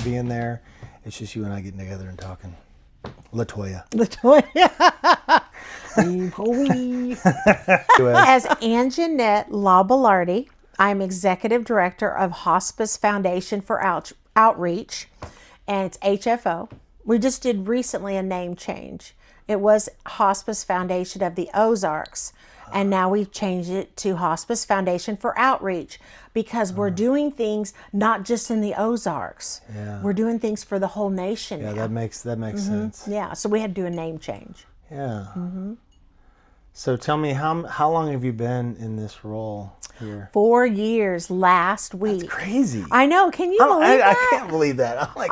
being there. It's just you and I getting together and talking. LaToya. As Anjanette Labellarte, I'm Executive Director of Hospice Foundation for Outreach, and it's HFO. We just did recently a name change. It was Hospice Foundation of the Ozarks, and now we've changed it to Hospice Foundation for Outreach because we're doing things not just in the Ozarks. Yeah. We're doing things for the whole nation now. That makes sense. Yeah, so we had to do a name change. Yeah. So tell me, how long have you been in this role here? 4 years last week. That's crazy. I know. Can you believe that? I can't believe that. I'm like,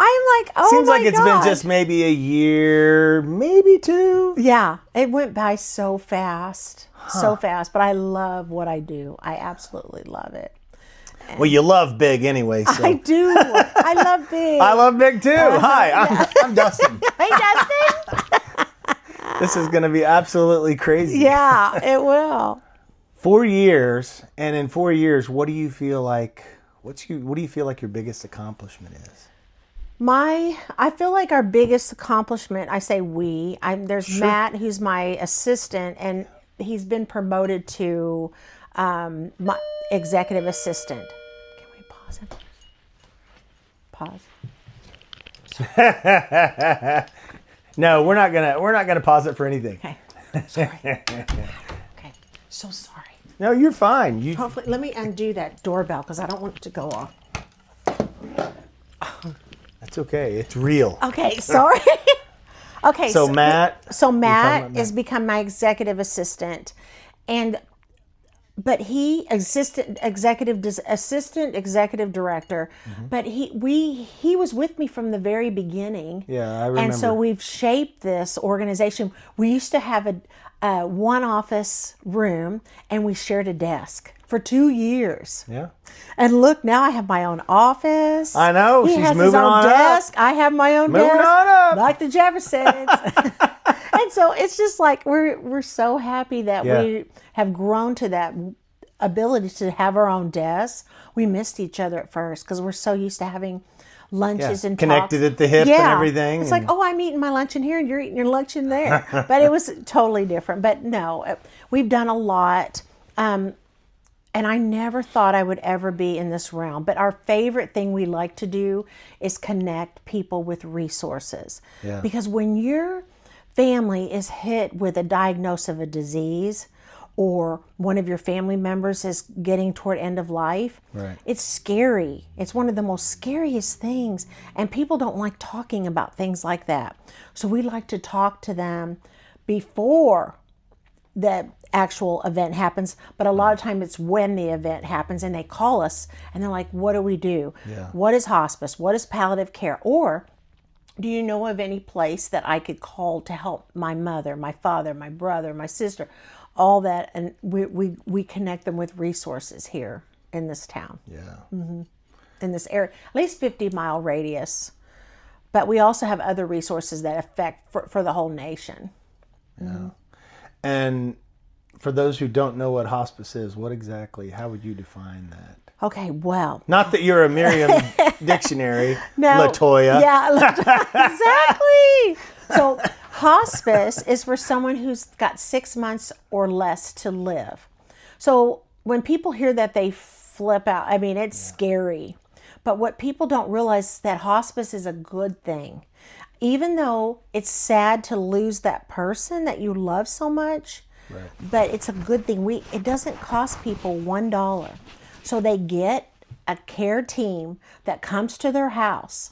oh seems my like it's gosh. been just maybe a year, maybe two. Yeah, it went by so fast. So fast. But I love what I do. I absolutely love it. Well, you love big anyway. So. I do. I love big. I love big too. Hi, I'm Dustin. Hey, Dustin. This is going to be absolutely crazy. Yeah, it will. 4 years, and in 4 years, what do you feel like? What do you feel like your biggest accomplishment is? I feel like our biggest accomplishment. I say we. There's Sure. Matt, who's my assistant, and he's been promoted to my executive assistant. Can we pause it? Pause. No, we're not gonna pause it for anything. Okay. Sorry. Okay. So sorry. No, you're fine. Hopefully, let me undo that doorbell because I don't want it to go off. That's okay. It's real. Okay. Sorry. Okay. So Matt. So Matt has become my executive assistant, but he assistant executive director. But he was with me from the very beginning. Yeah, I remember. And so we've shaped this organization. We used to have a one office room, and we shared a desk for 2 years. Yeah. And look, now I have my own office. I know. He She's has moving his own on desk. up. I have my own Moving desk. on up. Like the Jeffersons. And so it's just like we're so happy that we have grown to that ability to have our own desks. We missed each other at first because we're so used to having lunches and connected talks. at the hip and everything. It's like, I'm eating my lunch in here and you're eating your lunch in there. But it was totally different. But no, we've done a lot. And I never thought I would ever be in this realm. But our favorite thing we like to do is connect people with resources. Yeah. Because when your family is hit with a diagnosis of a disease, or one of your family members is getting toward end of life, right. It's scary. It's one of the most scariest things. And people don't like talking about things like that. So we like to talk to them before the actual event happens. But a lot of time it's when the event happens and they call us and they're like, what do we do? Yeah. What is hospice? What is palliative care? Or do you know of any place that I could call to help my mother, my father, my brother, my sister? All that, and we connect them with resources here in this town. Yeah. In this area, at least 50-mile radius. But we also have other resources that affect for the whole nation. Yeah. And for those who don't know what hospice is, how would you define that? Okay, well. Not that you're a Merriam dictionary, No. LaToya. Yeah, exactly. So hospice is for someone who's got 6 months or less to live. So when people hear that, they flip out. I mean, it's scary. But what people don't realize is that hospice is a good thing. Even though it's sad to lose that person that you love so much, right. But it's a good thing. It doesn't cost people $1. So they get a care team that comes to their house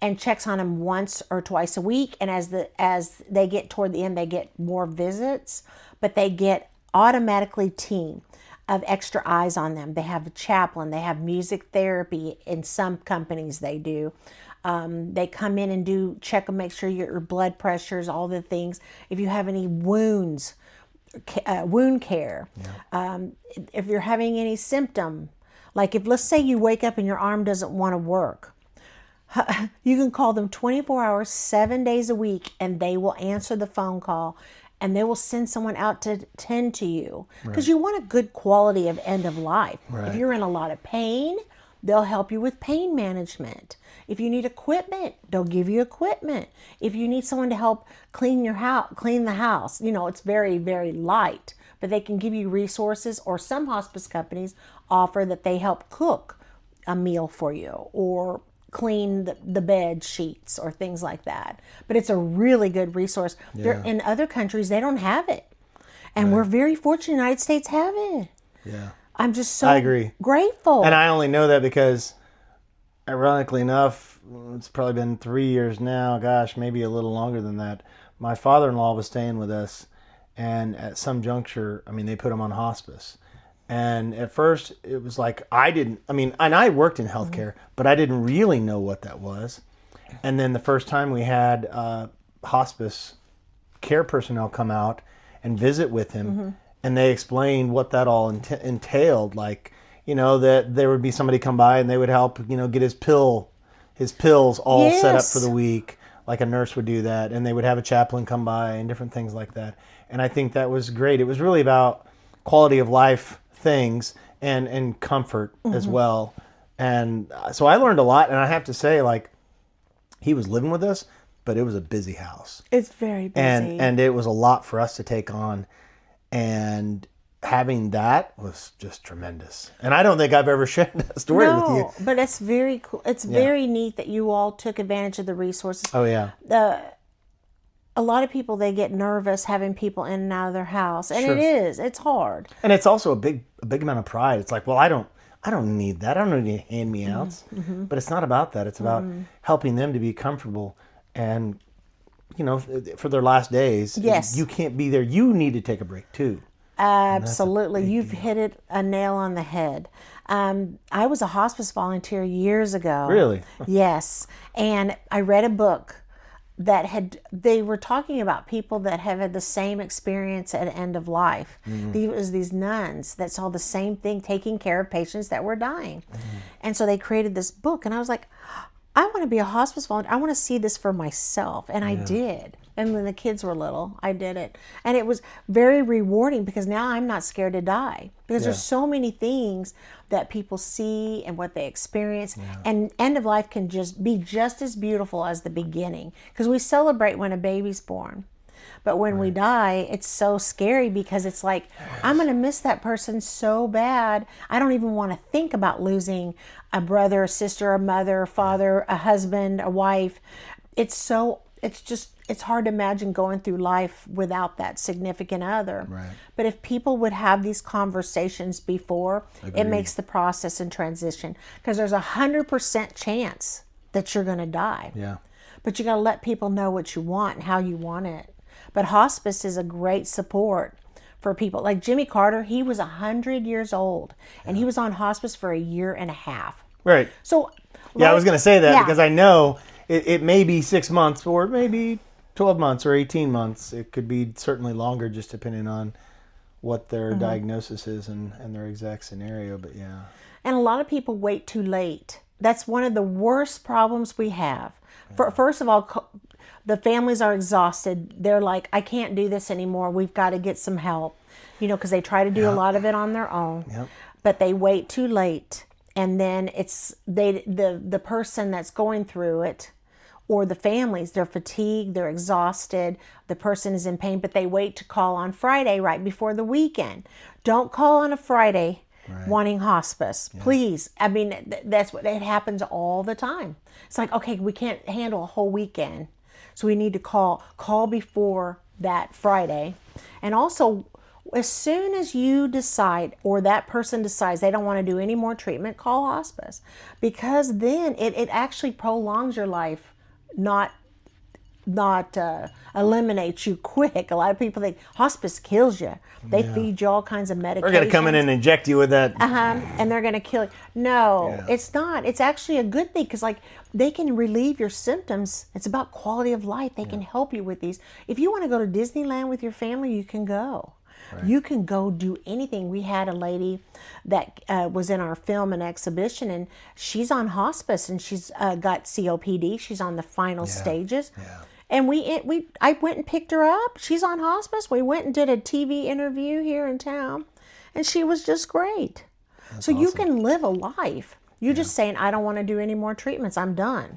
and checks on them once or twice a week. And as they get toward the end, they get more visits, but they get automatically team of extra eyes on them. They have a chaplain. They have music therapy. In some companies they do. They come in and check and make sure your blood pressures, all the things. If you have any wounds, wound care. Yeah. If you're having any symptom, like if let's say you wake up and your arm doesn't want to work, you can call them 24 hours, 7 days a week, and they will answer the phone call and they will send someone out to tend to you because you want a good quality of end of life. Right. If you're in a lot of pain, They'll help you with pain management. If you need equipment, they'll give you equipment. If you need someone to help clean your house, clean the house, it's very, very light, but they can give you resources, or some hospice companies offer that they help cook a meal for you or clean the bed sheets or things like that. But it's a really good resource. In other countries, they don't have it. And we're very fortunate the United States have it. Yeah. I'm just so I agree. grateful. And I only know that because, ironically enough, it's probably been 3 years now, gosh, maybe a little longer than that. My father-in-law was staying with us, and at some juncture, they put him on hospice. And at first, it was like, and I worked in healthcare, but I didn't really know what that was. And then the first time we had hospice care personnel come out and visit with him, and they explained what that all entailed, like, that there would be somebody come by and they would help, get his pills all set up for the week, like a nurse would do that, and they would have a chaplain come by and different things like that. And I think that was great. It was really about quality of life things and comfort as well. And so I learned a lot, and I have to say, like, he was living with us, but it was a busy house. It's very busy. And it was a lot for us to take on. And having that was just tremendous. And I don't think I've ever shared that story with you. But it's very cool. It's very neat that you all took advantage of the resources. Oh, yeah. A lot of people, they get nervous having people in and out of their house. And it's hard. And it's also a big amount of pride. It's like, well, I don't need that. I don't need any hand-me-outs. But it's not about that. It's about helping them to be comfortable. And, for their last days, you can't be there. You need to take a break, too. Absolutely. You've hit a nail on the head. I was a hospice volunteer years ago. Really? Yes. And I read a book that they were talking about people that have had the same experience at the end of life. It was these nuns that saw the same thing, taking care of patients that were dying. And so they created this book, and I was like, I want to be a hospice volunteer. I want to see this for myself. And I did. And when the kids were little, I did it. And it was very rewarding because now I'm not scared to die. Because there's so many things that people see and what they experience. And end of life can just be just as beautiful as the beginning. Because we celebrate when a baby's born. But when we die, it's so scary because it's like, I'm going to miss that person so bad. I don't even want to think about losing a brother, a sister, a mother, a father, a husband, a wife. It's hard to imagine going through life without that significant other. Right. But if people would have these conversations before, it makes the process and transition. Because there's 100% chance that you're going to die. Yeah. But you got to let people know what you want and how you want it. But hospice is a great support for people. Like Jimmy Carter, he was 100 years old, and he was on hospice for a year and a half. Right. So, I was going to say that because I know it may be 6 months or maybe 12 months or 18 months. It could be certainly longer, just depending on what their diagnosis is and their exact scenario. But yeah. And a lot of people wait too late. That's one of the worst problems we have. First of all, the families are exhausted. They're like, I can't do this anymore. We've got to get some help, because they try to do a lot of it on their own, but they wait too late. And then it's the person that's going through it, or the families, they're fatigued, they're exhausted, the person is in pain, but they wait to call on Friday right before the weekend. Don't call on a Friday wanting hospice, please. I mean, that's what it happens all the time. It's like, okay, we can't handle a whole weekend, so we need to call before that Friday. And also, as soon as you decide, or that person decides they don't want to do any more treatment, call hospice, because then it actually prolongs your life, not eliminates you quick. A lot of people think hospice kills you. They feed you all kinds of medications. They're going to come in and inject you with that. And they're going to kill you. No, it's not. It's actually a good thing, because they can relieve your symptoms. It's about quality of life. They can help you with these. If you want to go to Disneyland with your family, you can go. Right. You can go do anything. We had a lady that was in our film and exhibition, and she's on hospice, and she's got COPD. She's on the final stages. Yeah. And I went and picked her up. She's on hospice. We went and did a TV interview here in town, and she was just great. That's awesome. You can live a life You're just saying, I don't want to do any more treatments. I'm done.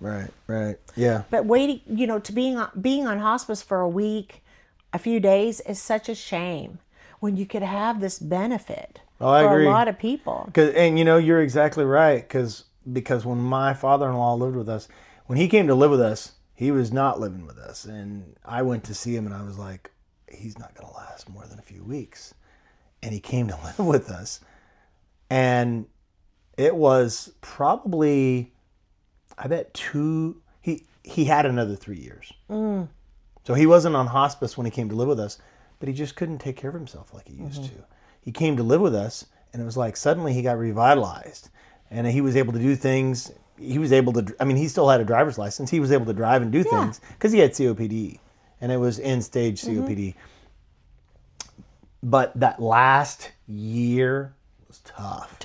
Right. Yeah. But waiting, to being on hospice for a week, a few days is such a shame when you could have this benefit I for agree. a lot of people. And you're exactly right, because when my father-in-law lived with us, when he came to live with us, he was not living with us, and I went to see him, and I was like, he's not going to last more than a few weeks. And he came to live with us, and it was probably, I bet he had another 3 years. So he wasn't on hospice when he came to live with us, but he just couldn't take care of himself like he used to. He came to live with us, and it was like suddenly he got revitalized, and he was able to do things. He was able to, he still had a driver's license. He was able to drive and do things because he had COPD, and it was end-stage COPD. But that last year was tough.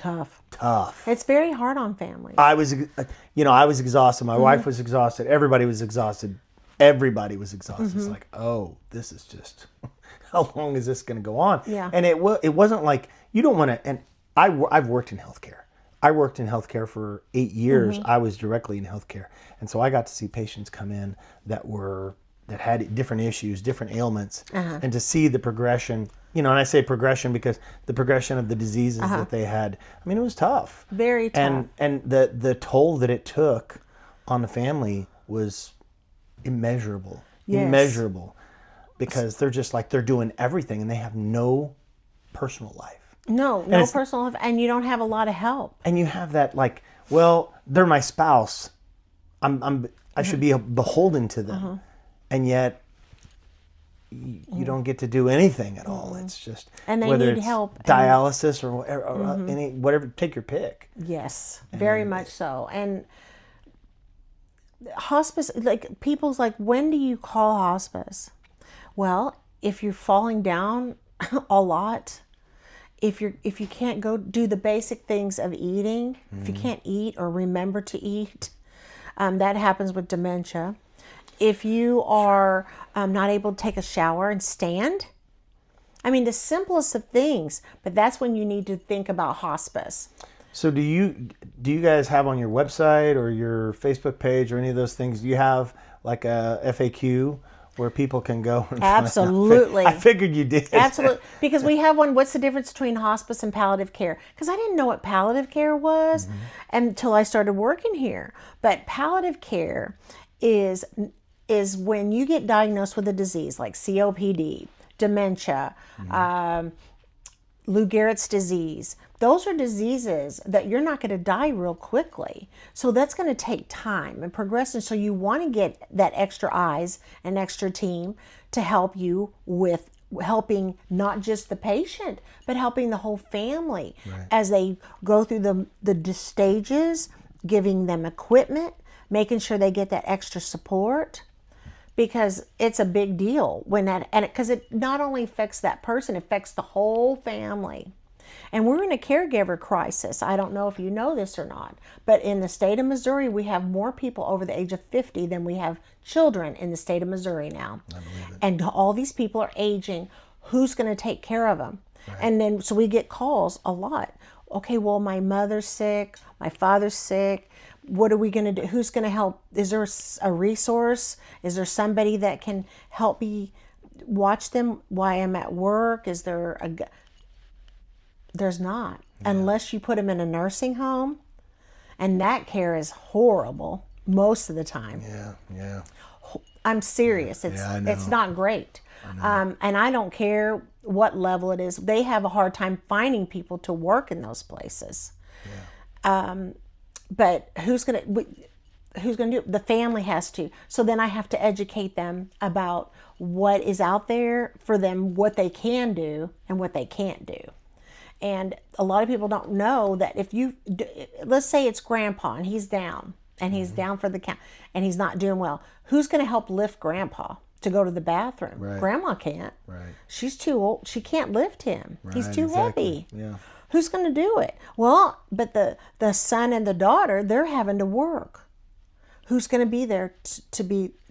It's very hard on families. I was exhausted. My wife was exhausted. Everybody was exhausted. It's like, oh, this is just, how long is this going to go on? Yeah. And it wasn't like, you don't want to, and I've worked in healthcare. I worked in healthcare for 8 years. I was directly in healthcare. And so I got to see patients come in that had different issues, different ailments, and to see the progression, and I say progression because the progression of the diseases that they had, it was tough. Very tough. And the toll that it took on the family was immeasurable. Yes. Immeasurable. Because they're just like, they're doing everything and they have no personal life. No personal life, and you don't have a lot of help. And you have that like, well, they're my spouse. I should be beholden to them. And yet you don't get to do anything at all. It's just, and they whether need it's help. Dialysis or whatever, take your pick. Yes, very much so. And hospice, like people's like, when do you call hospice? Well, if you're falling down a lot, if you can't go do the basic things of eating, if you can't eat or remember to eat, that happens with dementia. If you are not able to take a shower and stand, the simplest of things, but that's when you need to think about hospice. So do you guys have on your website or your Facebook page or any of those things, do you have like a FAQ where people can go? And Absolutely. I figured you did. Absolutely. Because we have one, what's the difference between hospice and palliative care? Because I didn't know what palliative care was until I started working here. But palliative care is when you get diagnosed with a disease like COPD, dementia, Lou Gehrig's disease. Those are diseases that you're not going to die real quickly. So that's going to take time and progression. So you want to get that extra eyes and extra team to help you with helping not just the patient, but helping the whole family as they go through the stages, giving them equipment, making sure they get that extra support. Because it's a big deal because it not only affects that person, it affects the whole family. And we're in a caregiver crisis. I don't know if you know this or not, but in the state of Missouri, we have more people over the age of 50 than we have children in the state of Missouri now. I believe it. And all these people are aging. Who's going to take care of them? Right. And then, so we get calls a lot. Okay, well, my mother's sick, my father's sick. What are we going to do? Who's going to help? Is there a resource? Is there somebody that can help me watch them while I'm at work? Is there There's not. Yeah. Unless you put them in a nursing home. And that care is horrible most of the time. Yeah. I'm serious. It's not great. And I don't care what level it is. They have a hard time finding people to work in those places. Yeah. But who's gonna do it? The family has to. So then I have to educate them about what is out there for them, what they can do and what they can't do. And a lot of people don't know that let's say it's grandpa and he's down and he's down for the count and he's not doing well. Who's going to help lift grandpa to go to the bathroom? Right. Grandma can't. Right. She's too old. She can't lift him. Right, he's too heavy. Yeah. Who's going to do it? Well, but the son and the daughter, they're having to work. Who's going to be there to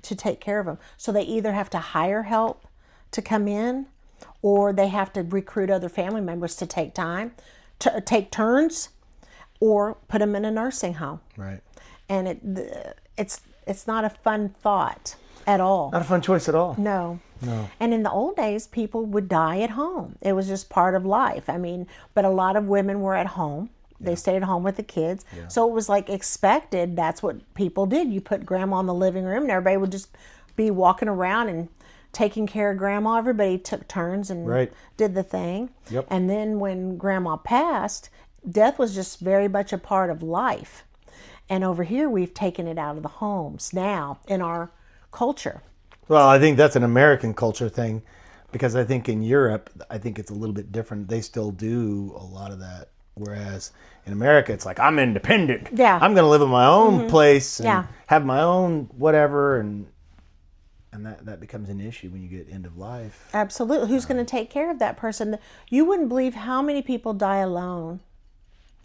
take care of them? So they either have to hire help to come in, or they have to recruit other family members to take time, to take turns, or put them in a nursing home. Right. And it's not a fun thought at all. Not a fun choice at all. No. No. And in the old days, people would die at home. It was just part of life. I mean, but a lot of women were at home. They stayed at home with the kids. Yeah. So it was like expected. That's what people did. You put grandma in the living room and everybody would just be walking around and taking care of grandma. Everybody took turns and did the thing. Yep. And then when grandma passed, death was just very much a part of life. And over here, we've taken it out of the homes now in our culture. Well, I think that's an American culture thing, because I think in Europe, I think it's a little bit different. They still do a lot of that. Whereas in America, it's like, I'm independent. Yeah. I'm going to live in my own place and Yeah. have my own whatever. And that becomes an issue when you get end of life. Absolutely. Who's going to take care of that person? You wouldn't believe how many people die alone.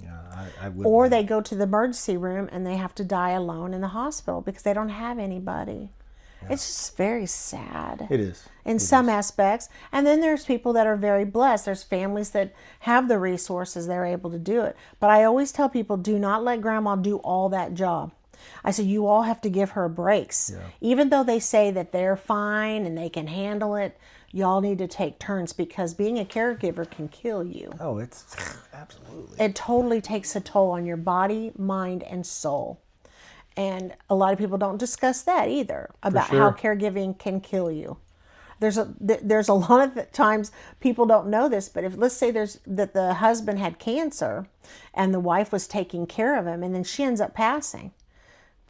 Yeah, I would. Or they go to the emergency room and they have to die alone in the hospital because they don't have anybody. Yeah. It's just very sad. It is. In some aspects. And then there's people that are very blessed. There's families that have the resources. They're able to do it. But I always tell people, do not let grandma do all that job. I said, you all have to give her breaks. Yeah. Even though they say that they're fine and they can handle it, y'all need to take turns, because being a caregiver can kill you. Oh, it's absolutely. It totally takes a toll on your body, mind, and soul. And a lot of people don't discuss that either, about how caregiving can kill you. There's a lot of times people don't know this, but if, let's say that the husband had cancer and the wife was taking care of him, and then she ends up passing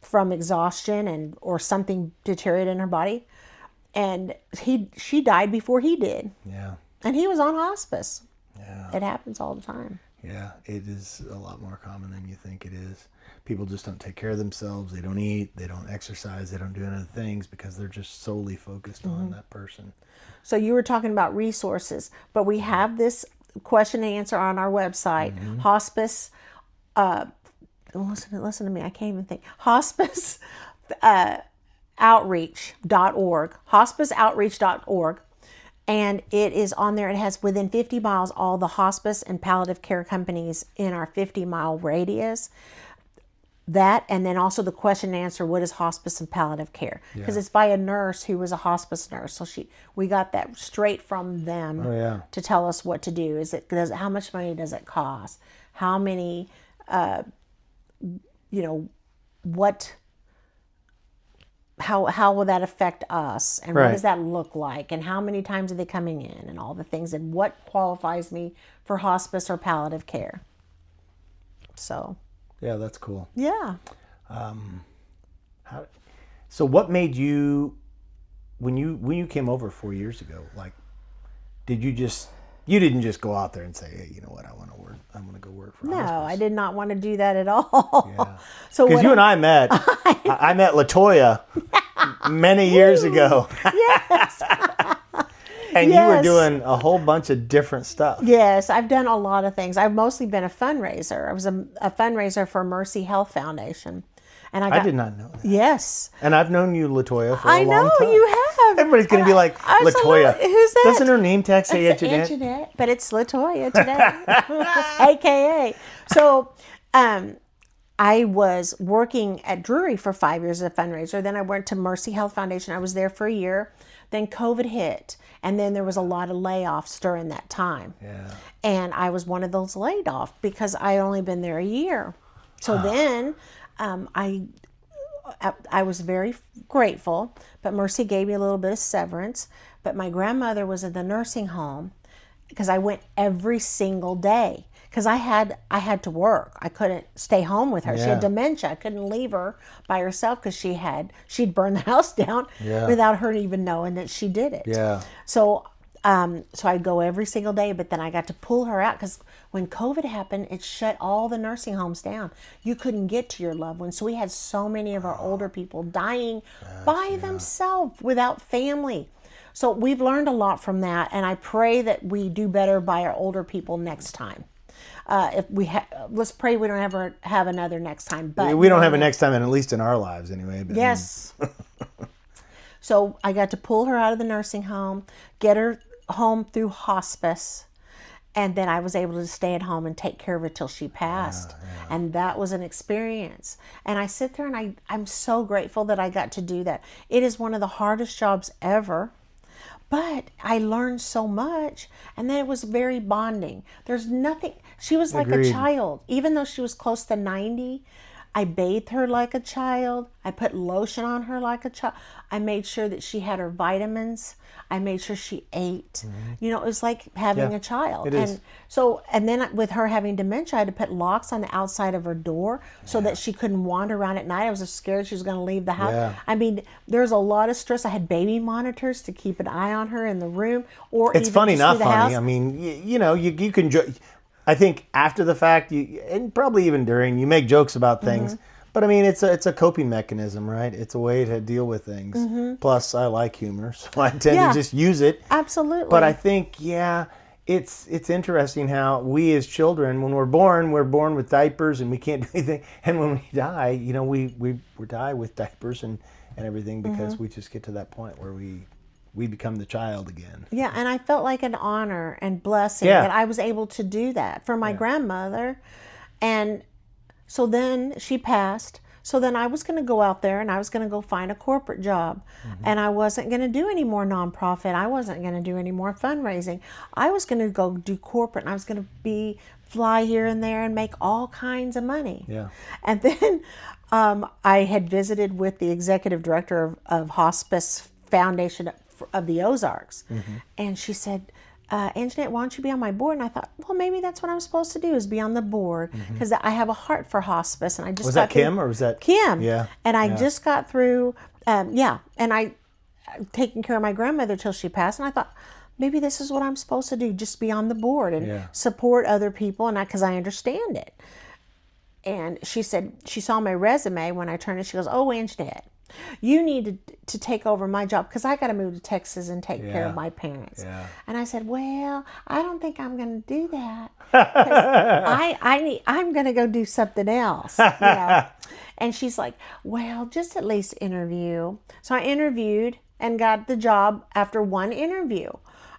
from exhaustion or something deteriorated in her body, and she died before he did. Yeah. And he was on hospice. Yeah. It happens all the time. Yeah, it is a lot more common than you think it is. People just don't take care of themselves. They don't eat. They don't exercise. They don't do any other things because they're just solely focused on that person. So you were talking about resources, but we have this question and answer on our website, hospice. Listen to me. I can't even think. Hospice outreach.org. Hospiceoutreach.org. And it is on there. It has within 50 miles all the hospice and palliative care companies in our 50-mile radius. That, and then also the question and answer, what is hospice and palliative care? Because it's by a nurse who was a hospice nurse. So we got that straight from them to tell us what to do. How much money does it cost? How many, how will that affect us, and what does that look like, and how many times are they coming in, and all the things, and what qualifies me for hospice or palliative care. So yeah, that's cool. Yeah. So what made you, when you came over 4 years ago, like, you didn't just go out there and say, hey, you know what, I want to go work for hospice. No, I did not want to do that at all. Yeah. So because you and I met, I met LaToya many years ago. Yes. And you were doing a whole bunch of different stuff. Yes, I've done a lot of things. I've mostly been a fundraiser. I was a fundraiser for Mercy Health Foundation. And I did not know that. Yes. And I've known you, LaToya, for a long time. I know, you have. Everybody's going to be like, LaToya. Who's that? Doesn't her name tag say Anjanette? Anjanette, but it's LaToya today. AKA. So, I was working at Drury for 5 years as a fundraiser. Then I went to Mercy Health Foundation. I was there for a year. Then COVID hit. And then there was a lot of layoffs during that time. Yeah. And I was one of those laid off because I had only been there a year. So then I was very grateful, but Mercy gave me a little bit of severance. But my grandmother was in the nursing home because I went every single day. Because I had to work. I couldn't stay home with her. Yeah. She had dementia. I couldn't leave her by herself because she'd burned the house down without her even knowing that she did it. Yeah. So I'd go every single day, but then I got to pull her out because when COVID happened, it shut all the nursing homes down. You couldn't get to your loved ones. So we had so many of our older people dying by themselves without family. So we've learned a lot from that, and I pray that we do better by our older people next time. Let's pray we don't ever have another next time. But we don't have a next time, and at least in our lives, anyway. But yes. So I got to pull her out of the nursing home, get her home through hospice, And then I was able to stay at home and take care of her till she passed. And that was an experience. And I sit there and I'm so grateful that I got to do that. It is one of the hardest jobs ever. But I learned so much, and then it was very bonding. There's nothing, she was like Agreed. a child. Even though she was close to 90, I bathed her like a child. I put lotion on her like a child. I made sure that she had her vitamins. I made sure she ate. You know, it was like having Yeah, a child. it is. And so, and then with her having dementia, I had to put locks on the outside of her door so that she couldn't wander around at night. I was scared she was going to leave the house. Yeah. I mean, there's a lot of stress. I had baby monitors to keep an eye on her in the room, or It's even funny, just not through the funny. house. I mean, you know, you can. I think after the fact, and probably even during, you make jokes about things. But I mean, it's a coping mechanism, right? It's a way to deal with things. Plus, I like humor, so I tend to just use it. Absolutely. But I think, it's interesting how we as children, when we're born with diapers and we can't do anything. And when we die, you know, we die with diapers and everything because we just get to that point where we become the child again. Yeah, and I felt like an honor and blessing Yeah. that I was able to do that for my grandmother. And so then she passed. So then I was going to go out there and I was going to go find a corporate job. And I wasn't going to do any more nonprofit. I wasn't going to do any more fundraising. I was going to go do corporate, and I was going to fly here and there and make all kinds of money. Yeah. And then I had visited with the executive director of Hospice Foundation of the Ozarks. And she said, Anjanette, why don't you be on my board? And I thought, well, maybe that's what I'm supposed to do, is be on the board, because I have a heart for hospice. And I just Was got that Kim or was that Kim? Yeah. And I just got through, and I taking care of my grandmother till she passed. And I thought, maybe this is what I'm supposed to do, just be on the board and support other people, and because I understand it. And she said, she saw my resume when I turned it. She goes, oh, Anjanette, you need to take over my job because I got to move to Texas and take care of my parents. Yeah. And I said, well, I don't think I'm going to do that. 'Cause I'm going to go do something else. You know? And she's like, well, just at least interview. So I interviewed and got the job after one interview.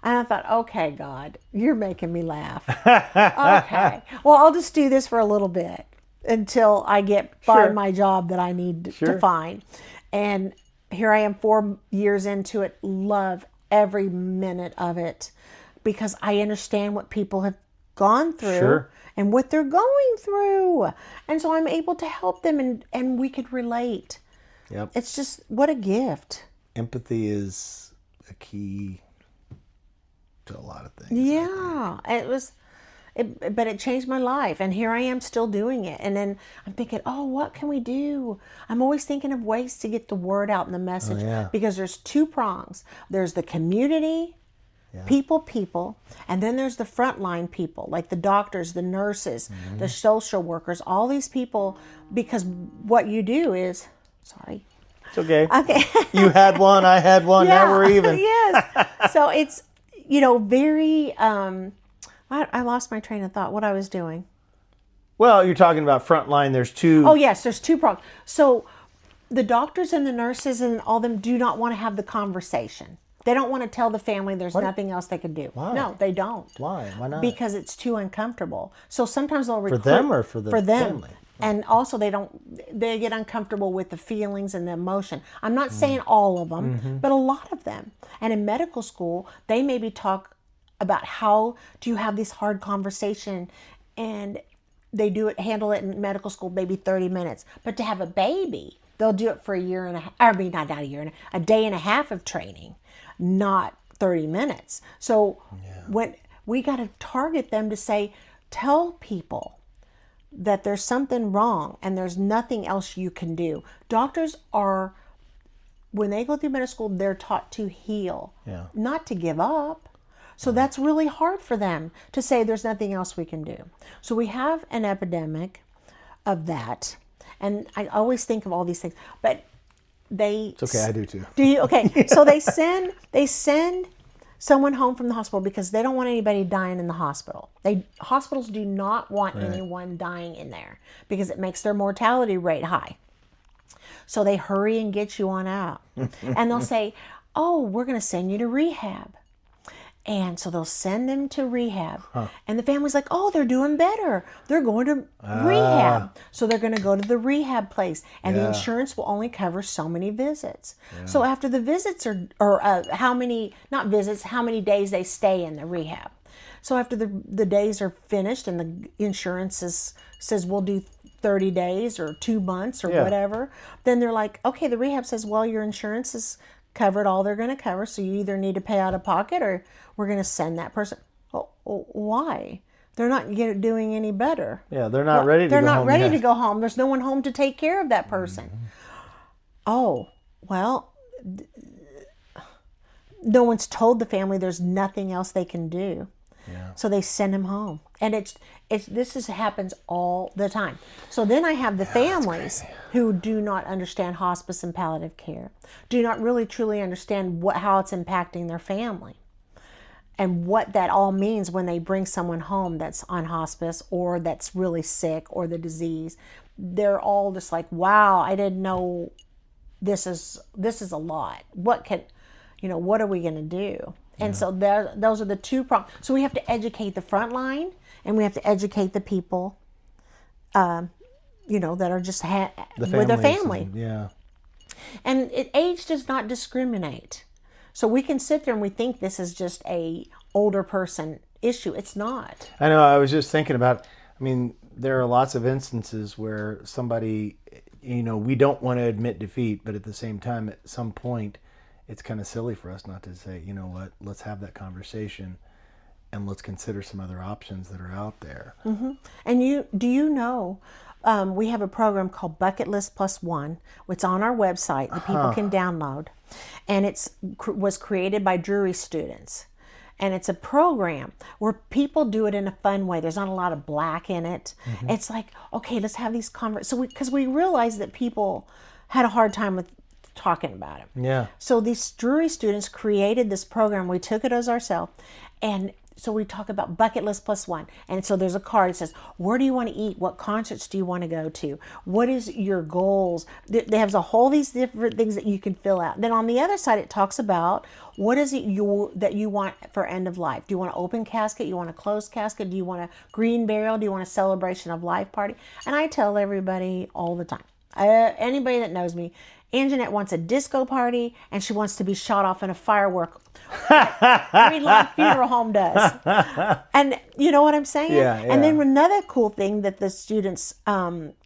And I thought, okay, God, you're making me laugh. Okay. Well, I'll just do this for a little bit until I find my job that I need to find. And here I am 4 years into it, love every minute of it because I understand what people have gone through and what they're going through. And so I'm able to help them and we could relate. Yep. It's just, what a gift. Empathy is a key to a lot of things. Yeah, but it changed my life, and here I am still doing it. And then I'm thinking, oh, what can we do? I'm always thinking of ways to get the word out and the message, because there's 2 prongs. There's the community, people, and then there's the frontline people, like the doctors, the nurses, the social workers, all these people, because what you do is, sorry. It's okay. Okay. You had one, I had one, now we're even. Yes. So it's, very, I lost my train of thought, what I was doing. Well, you're talking about frontline. There's 2. Oh, yes, there's 2 prongs. So the doctors and the nurses and all them do not want to have the conversation. They don't want to tell the family there's nothing else they can do. Why? No, they don't. Why? Why not? Because it's too uncomfortable. So sometimes they'll recruit. For them or for the family? And also they get uncomfortable with the feelings and the emotion. I'm not saying all of them, but a lot of them. And in medical school, they maybe talk about how do you have this hard conversation, and they handle it in medical school maybe 30 minutes. But to have a baby, they'll do it for a year and a half, I mean, not a year, and a day and a half of training, not 30 minutes. So when we got to target them to say, tell people that there's something wrong and there's nothing else you can do. Doctors are, when they go through medical school, they're taught to heal, not to give up. So that's really hard for them to say there's nothing else we can do. So we have an epidemic of that. And I always think of all these things, but It's okay, I do too. Do you? Okay. So they send someone home from the hospital because they don't want anybody dying in the hospital. Hospitals do not want anyone dying in there because it makes their mortality rate high. So they hurry and get you on out. And they'll say, oh, we're going to send you to rehab. And so they'll send them to rehab. And the family's like, oh, they're doing better. They're going to rehab. So they're going to go to the rehab place. And the insurance will only cover so many visits. So after the visits how many days they stay in the rehab. So after the days are finished and the insurance says we'll do 30 days or 2 months or whatever, then they're like, okay, the rehab says, well, your insurance is covered all they're going to cover, so you either need to pay out of pocket or we're going to send that person. Well, why? They're not doing any better. Yeah, they're not ready to go home. They're not ready to go home. There's no one home to take care of that person. Oh, well, no one's told the family there's nothing else they can do. Yeah. So they send him home. And this happens all the time. So then I have the families who do not understand hospice and palliative care, do not really truly understand how it's impacting their family and what that all means when they bring someone home that's on hospice or that's really sick or the disease. They're all just like, wow, I didn't know this is a lot. What are we going to do? And so those are the two problems. So we have to educate the front line, and we have to educate the people, that are just with their family. Yeah. And age does not discriminate. So we can sit there and we think this is just a older person issue. It's not. I know. I was just thinking about, there are lots of instances where somebody, we don't want to admit defeat, but at the same time, at some point, it's kind of silly for us not to say, you know what, let's have that conversation and let's consider some other options that are out there. Mm-hmm. And do you know, we have a program called Bucket List Plus One, which is on our website that people can download. And was created by Drury students. And it's a program where people do it in a fun way. There's not a lot of black in it. Mm-hmm. It's like, okay, let's have these conversations. So because we realized that people had a hard time with talking about it. Yeah. So these Drury students created this program. We took it as ourselves. And so we talk about Bucket List Plus One. And so there's a card that says, where do you want to eat? What concerts do you want to go to? What is your goals? They have a whole these different things that you can fill out. Then on the other side, it talks about what is it that you want for end of life? Do you want an open casket? Do you want a closed casket? Do you want a green burial? Do you want a celebration of life party? And I tell everybody all the time, anybody that knows me, Anjanette wants a disco party and she wants to be shot off in a firework. Green Lawn Funeral Home does. And you know what I'm saying? Yeah. And then another cool thing that the students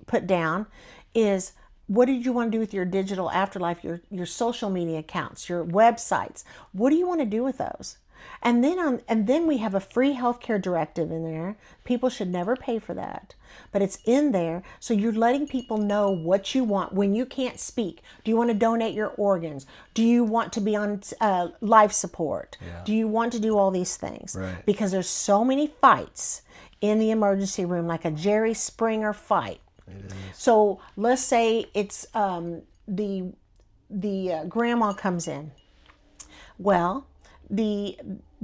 put down is, what did you want to do with your digital afterlife, your social media accounts, your websites? What do you want to do with those? And then we have a free healthcare directive in there. People should never pay for that, but it's in there. So you're letting people know what you want when you can't speak. Do you want to donate your organs? Do you want to be on life support? Yeah. Do you want to do all these things? Right. Because there's so many fights in the emergency room, like a Jerry Springer fight. It is. So let's say it's the grandma comes in. Well, the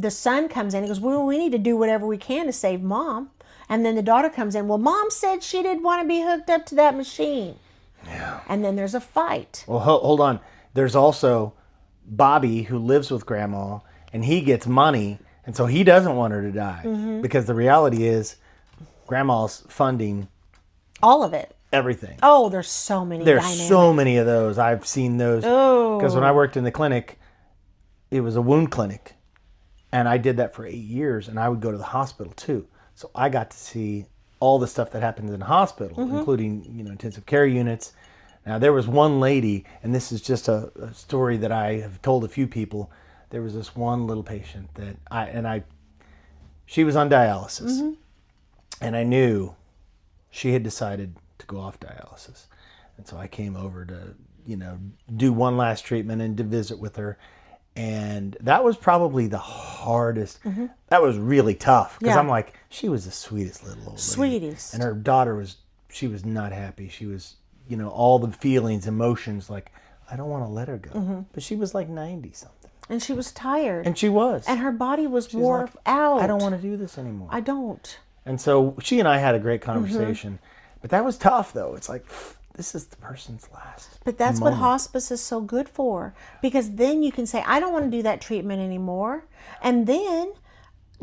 son comes in. He goes, well, we need to do whatever we can to save mom. And then the daughter comes in. Well, mom said she didn't want to be hooked up to that machine. Yeah. And then there's a fight. Well, hold on. There's also Bobby who lives with grandma, and he gets money, and so he doesn't want her to die. Mm-hmm. Because the reality is grandma's funding all of it. Everything. Oh, there's so many. There's so many of those. I've seen those. Oh. Because when I worked in the clinic, it was a wound clinic, and I did that for 8 years, and I would go to the hospital too. So I got to see all the stuff that happens in the hospital, mm-hmm. including intensive care units. Now there was one lady, and this is just a story that I have told a few people. There was this one little patient that she was on dialysis, mm-hmm. and I knew she had decided to go off dialysis, and so I came over to do one last treatment and to visit with her. And that was probably the hardest. Mm-hmm. That was really tough because I'm like, she was the sweetest little old lady. Sweetest. And her daughter she was not happy. She was, all the feelings, emotions, like, I don't want to let her go. Mm-hmm. But she was like 90 something. And she was tired. And she was. And her body was wore out. I don't want to do this anymore. I don't. And so she and I had a great conversation. Mm-hmm. But that was tough though. It's like, this is the person's last But that's what moment. hospice is so good for, because then you can say, I don't want to do that treatment anymore. And then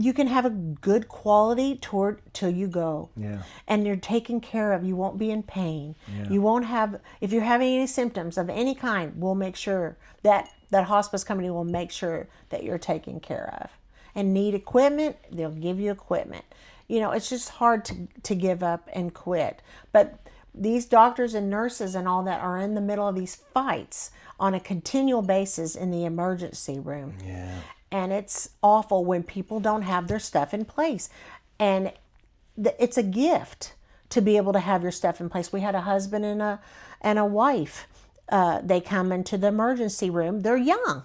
you can have a good quality toward till you go. Yeah. And you're taken care of. You won't be in pain. Yeah. You won't have, if you're having any symptoms of any kind, we'll make sure that hospice company will make sure that you're taken care of. And need equipment, they'll give you equipment. You know, it's just hard to give up and quit. But these doctors and nurses and all that are in the middle of these fights on a continual basis in the emergency room. Yeah. And it's awful when people don't have their stuff in place. And it's a gift to be able to have your stuff in place. We had a husband and a wife. They come into the emergency room. They're young.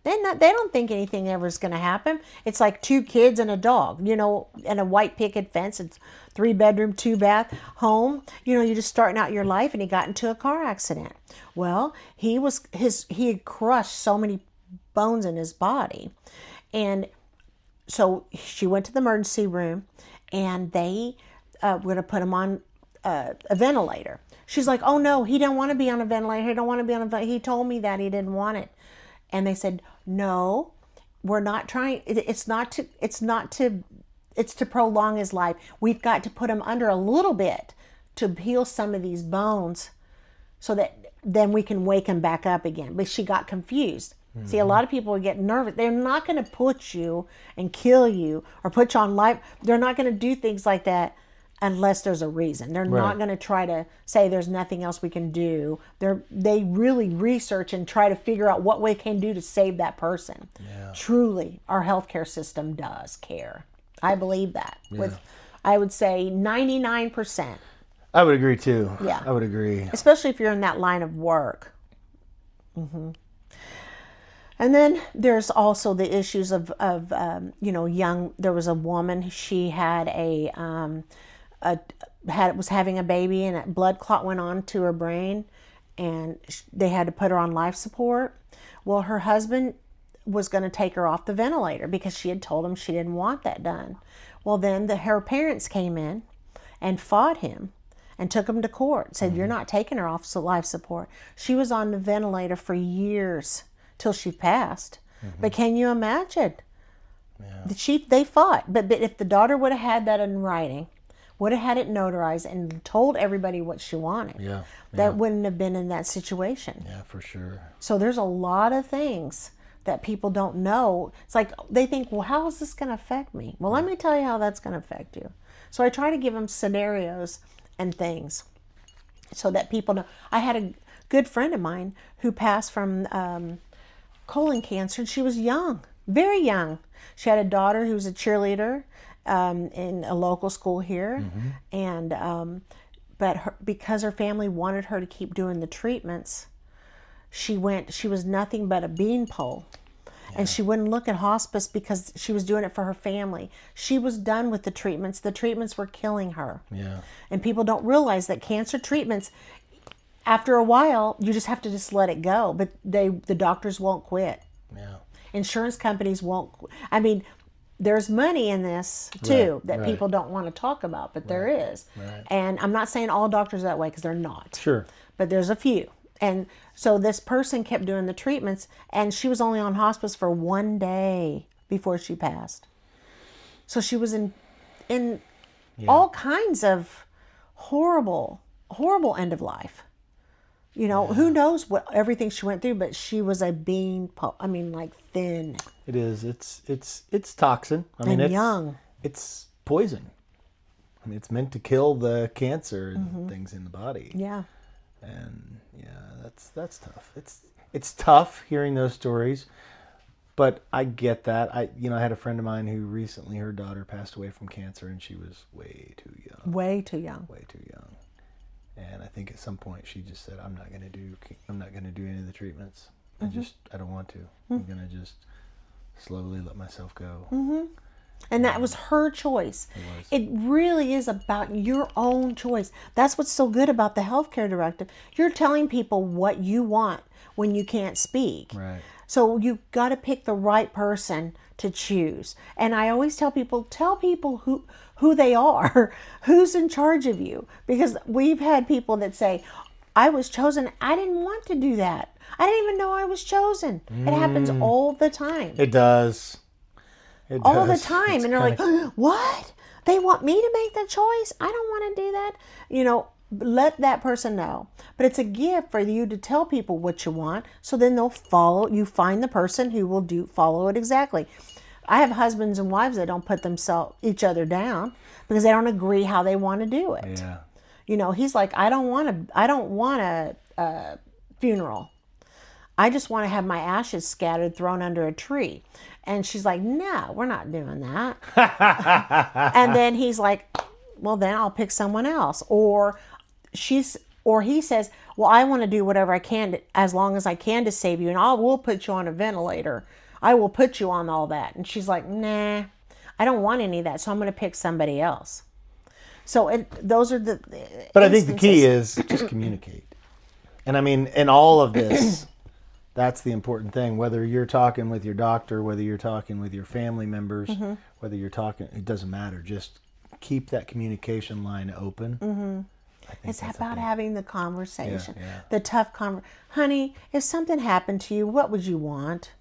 They don't think anything ever is going to happen. It's like 2 kids and a dog, you know, and a white picket fence. It's 3-bedroom, 2-bath home. You know, you're just starting out your life, and he got into a car accident. Well, he had crushed so many bones in his body, and so she went to the emergency room, and they were going to put him on a ventilator. She's like, "Oh no, he didn't want to be on a ventilator. He don't want to be on a ventilator. He told me that he didn't want it." And they said, "No, we're not trying. It's to prolong his life. We've got to put him under a little bit to heal some of these bones, so that then we can wake him back up again." But she got confused. Mm-hmm. See, a lot of people get nervous. They're not going to put you and kill you or put you on life. They're not going to do things like that unless there's a reason. They're not going to try to say there's nothing else we can do. They really research and try to figure out what we can do to save that person. Yeah. Truly, our healthcare system does care. I believe that. Yeah. With, I would say 99%. I would agree too. Yeah. I would agree. Especially if you're in that line of work. Mm-hmm. And then there's also the issues of young. There was a woman. She had was having a baby, and a blood clot went on to her brain, and they had to put her on life support. Well, her husband was going to take her off the ventilator because she had told him she didn't want that done. Well, then her parents came in and fought him and took him to court. Said, "You're not taking her off life support." She was on the ventilator for years till she passed. Mm-hmm. But can you imagine? Yeah. They fought. But if the daughter would have had that in writing, would have had it notarized and told everybody what she wanted, that wouldn't have been in that situation. Yeah, for sure. So there's a lot of things that people don't know. It's like they think, well, how is this going to affect me? Well, let me tell you how that's going to affect you. So I try to give them scenarios and things so that people know. I had a good friend of mine who passed from colon cancer, and she was young, very young. She had a daughter who was a cheerleader in a local school here, mm-hmm. and because her family wanted her to keep doing the treatments, she was nothing but a beanpole. Yeah. And she wouldn't look at hospice because she was doing it for her family. She was done with the treatments. The treatments were killing her. Yeah. And people don't realize that cancer treatments, after a while, you just have to just let it go. But the doctors won't quit. Yeah. Insurance companies won't. I mean, there's money in this too that people don't want to talk about, but there is. Right. And I'm not saying all doctors are that way, because they're not. Sure. But there's a few. And so this person kept doing the treatments, and she was only on hospice for 1 day before she passed. So she was in all kinds of horrible end of life. You know, who knows what everything she went through, but she was a like thin. It is. It's toxin. I mean, it's young. It's poison. I mean, it's meant to kill the cancer and mm-hmm. things in the body. Yeah. And that's tough. It's tough hearing those stories, but I get that. I had a friend of mine who recently, her daughter passed away from cancer, and she was way too young. Way too young. And I think at some point she just said, I'm not going to do any of the treatments. Mm-hmm. I don't want to. Mm-hmm. I'm going to just slowly let myself go. Mm-hmm. And that was her choice. It really is about your own choice. That's what's so good about the healthcare directive. You're telling people what you want when you can't speak. Right. So you've got to pick the right person to choose. And I always tell people who they are, who's in charge of you. Because we've had people that say, I was chosen. I didn't want to do that. I didn't even know I was chosen. It happens all the time. It does. It All the does. time. It's And they're like, kinda- what? They want me to make the choice? I don't want to do that. Let that person know. But it's a gift for you to tell people what you want, so then they'll follow. You find the person who will follow it exactly. I have husbands and wives that don't put each other down because they don't agree how they want to do it. Yeah. He's like, I don't want a funeral. I just want to have my ashes scattered, thrown under a tree. And she's like, no, we're not doing that. And then he's like, well, then I'll pick someone else. Or he says, well, I want to do whatever I can as long as I can to save you. And we'll put you on a ventilator. I will put you on all that. And she's like, nah, I don't want any of that. So I'm going to pick somebody else. So those are the But I think the key is just communicate. And I mean, in all of this, that's the important thing. Whether you're talking with your doctor, whether you're talking with your family members, whether you're talking, it doesn't matter. Just keep that communication line open. It's about having the conversation, Yeah. the tough conversation. Honey, if something happened to you, what would you want?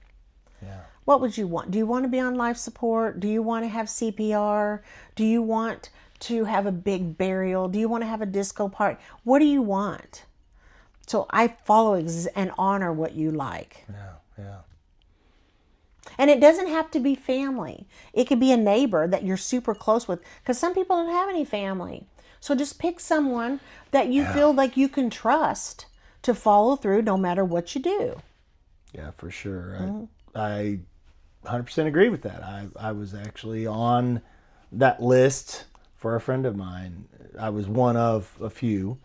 Yeah. What would you want? Do you want to be on life support? Do you want to have CPR? Do you want to have a big burial? Do you want to have a disco party? What do you want? So I follow and honor what you like. Yeah. And it doesn't have to be family. It could be a neighbor that you're super close with, because some people don't have any family. So just pick someone that you feel like you can trust to follow through no matter what you do. Yeah, for sure. I 100% agree with that. I was actually on that list for a friend of mine. I was one of a few.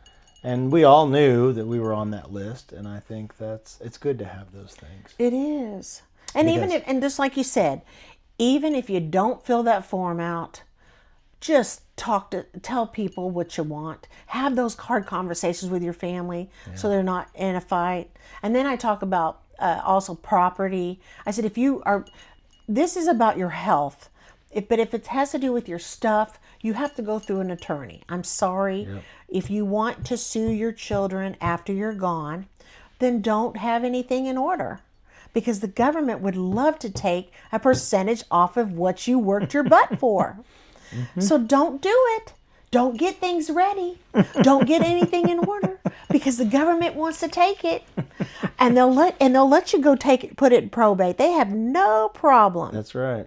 And we all knew that we were on that list, and I think it's good to have those things. It is. And and just like you said, even if you don't fill that form out, just tell people what you want. Have those hard conversations with your family so they're not in a fight. And then I talk about also property. I said, this is about your health. But if it has to do with your stuff, you have to go through an attorney. I'm sorry. Yep. If you want to sue your children after you're gone, then don't have anything in order, because the government would love to take a percentage off of what you worked your butt for. So don't do it. Don't get things ready. Don't get anything in order, because the government wants to take it, and they'll let you go put it in probate. They have no problem. That's right.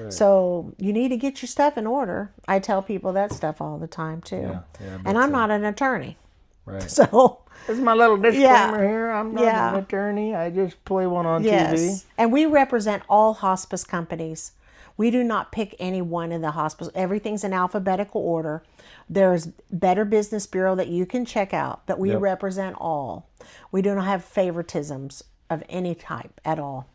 So you need to get your stuff in order. I tell people that stuff all the time too. Yeah, and I'm not an attorney. Right. So this is my little disclaimer here. I'm not an attorney. I just play one on TV. And we represent all hospice companies. We do not pick any one in the hospice. Everything's in alphabetical order. There's Better Business Bureau that you can check out, but we represent all. We do not have favoritisms of any type at all.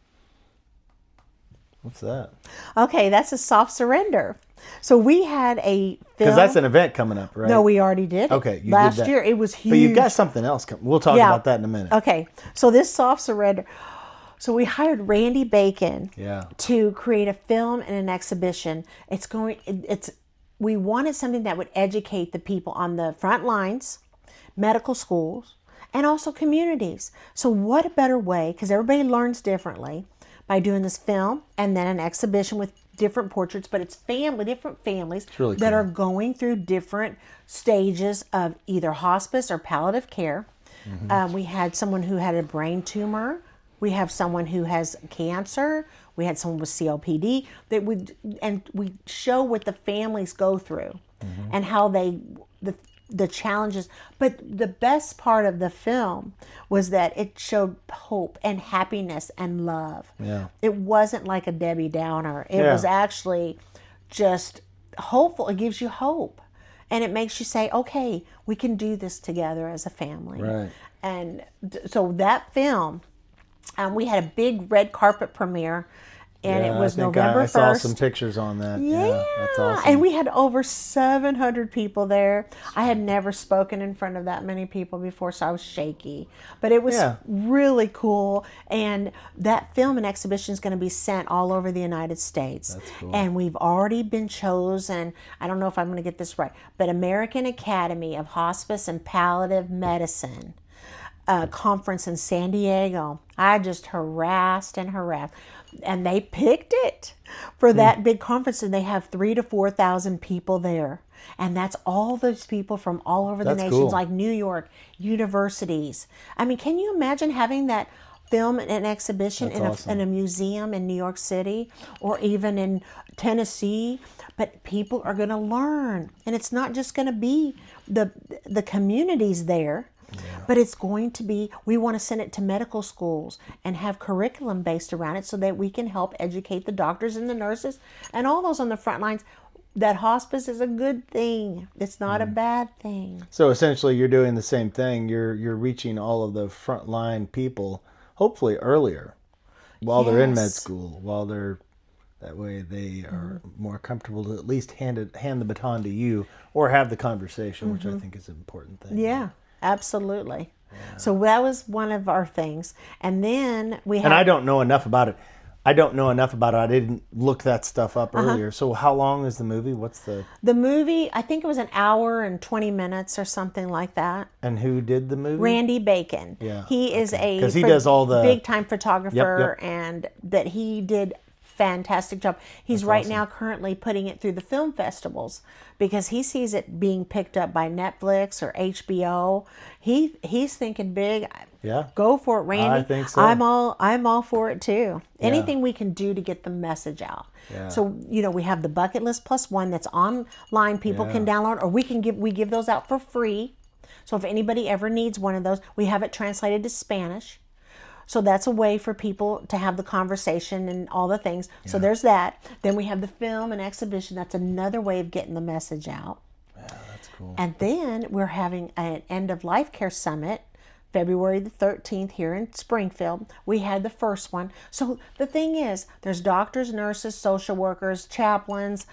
What's that? Okay, that's a soft surrender. So we had a film. Because that's an event coming up, right? No, we already did it. Okay, you last did that. year. It was huge. But you've got something else coming. We'll talk about that in a minute. Okay, so this soft surrender. So we hired Randy Bacon to create a film and an exhibition. We wanted something that would educate the people on the front lines, medical schools, and also communities. So what a better way, because everybody learns differently, by doing this film and then an exhibition with different portraits, but it's different families that are going through different stages of either hospice or palliative care. We had someone who had a brain tumor. We have someone who has cancer. We had someone with COPD. We show what the families go through and how the challenges. But the best part of the film was that it showed hope and happiness and love. Yeah. It wasn't like a Debbie Downer. It was actually just hopeful. It gives you hope. And it makes you say, okay, we can do this together as a family. Right. And so that film, we had a big red carpet premiere, and it was November 1st. I saw some pictures on that. Yeah, that's awesome. And we had over 700 people there. I had never spoken in front of that many people before, so I was shaky. But it was really cool. And that film and exhibition is going to be sent all over the United States. That's cool. And we've already been chosen, I don't know if I'm going to get this right, but American Academy of Hospice and Palliative Medicine conference in San Diego. I just harassed and harassed. And they picked it for that big conference, and they have 3,000 to 4,000 people there. And that's all those people from all over the That's nations, cool. like New York, universities. I mean, can you imagine having that film and an exhibition That's in awesome. in a museum in New York City or even in Tennessee? But people are going to learn, and it's not just going to be the communities there. But it's going to be, we want to send it to medical schools and have curriculum based around it so that we can help educate the doctors and the nurses and all those on the front lines that hospice is a good thing. It's not a bad thing. So essentially, you're doing the same thing. You're reaching all of the frontline people, hopefully earlier, while they're in med Yes. school. That way they are more comfortable to at least hand the baton to you or have the conversation, which I think is an important thing. Yeah, absolutely. So that was one of our things. And then we had... And I don't know enough about it. I didn't look that stuff up earlier. So how long is the movie? What's the... The movie, I think it was an hour and 20 minutes or something like that. And who did the movie? Randy Bacon. Yeah, He is a 'Cause he does all the- big time photographer, Yep. and that he did fantastic job. He's right now currently putting it through the film festivals because he sees it being picked up by Netflix or HBO. He's thinking big. Yeah. Go for it, Randy. I think so. I'm all for it too. Anything we can do to get the message out. Yeah. So, we have the Bucket List Plus One that's online. People can download, or we give those out for free. So if anybody ever needs one of those, we have it translated to Spanish. So that's a way for people to have the conversation and all the things. So there's that. Then we have the film and exhibition. That's another way of getting the message out. Yeah, that's cool. And then we're having an end of life care summit, February the 13th here in Springfield. We had the first one. So the thing is, there's doctors, nurses, social workers, chaplains,